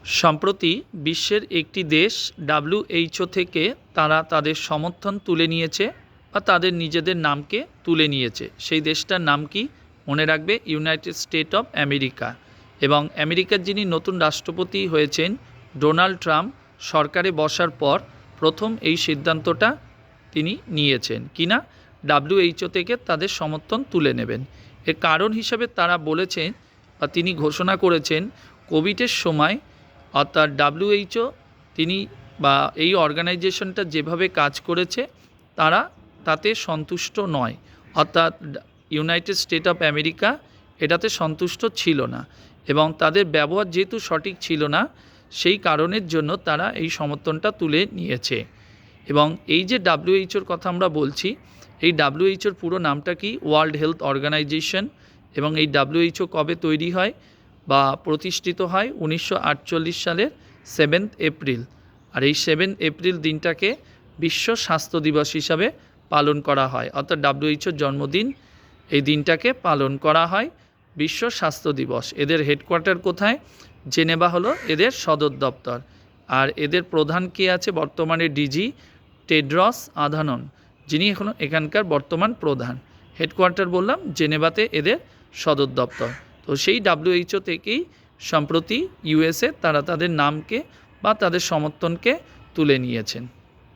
সম্প্রতি বিশ্বের একটি দেশ WHO থেকে তারা তাদের সমর্থন তুলে নিয়েছে বা তাদের নিজেদের নামকে তুলে নিয়েছে। সেই দেশটার নাম কি? মনে রাখবে, ইউনাইটেড স্টেট অফ আমেরিকা। এবং আমেরিকার যিনি নতুন রাষ্ট্রপতি হয়েছেন ডোনাল্ড ট্রাম্প সরকারে বসার পর প্রথম এই সিদ্ধান্তটা তিনি নিয়েছেন কিনা WHO থেকে তাদের সমর্থন তুলে নেবেন। এর কারণ হিসাবে তারা বলেছেন বা তিনি ঘোষণা করেছেন কোভিডের সময় অর্থাৎ WHO তিনি বা এই অর্গানাইজেশনটা যেভাবে কাজ করেছে তারা তাতে সন্তুষ্ট নয়, অর্থাৎ ইউনাইটেড স্টেট অফ আমেরিকা এটাতে সন্তুষ্ট ছিল না এবং তাদের ব্যবহার যেহেতু সঠিক ছিল না সেই কারণের জন্য তারা এই সমর্থনটা তুলে নিয়েছে। এবং এই যে WHO কথা আমরা বলছি, এই WHO পুরো নামটা কি? World health organization. এবং এই WHO কবে তৈরি হয় বা প্রতিষ্ঠিত হয়? 1948 সালের 7 এপ্রিল। আর এই 7 এপ্রিল দিনটাকে বিশ্ব স্বাস্থ্য দিবস হিসাবে পালন করা হয়, অর্থাৎ WHO জন্মদিন এই দিনটাকে পালন করা হয় বিশ্ব স্বাস্থ্য দিবস। এদের হেডকোয়ার্টার কোথায়? জেনেভা হলো এদের সদর দপ্তর। আর এদের প্রধান কে আছে বর্তমানে? ডিজি টেড্রস আধানন, যিনি এখানকার বর্তমান প্রধান। হেডকোয়ার্টার বললাম জেনেভাতে এদের সদর দপ্তর। তো সেই WHO থেকেই সম্প্রতি USA তারা তাদের নামকে বা তাদের সমর্থনকে তুলে নিয়েছেন।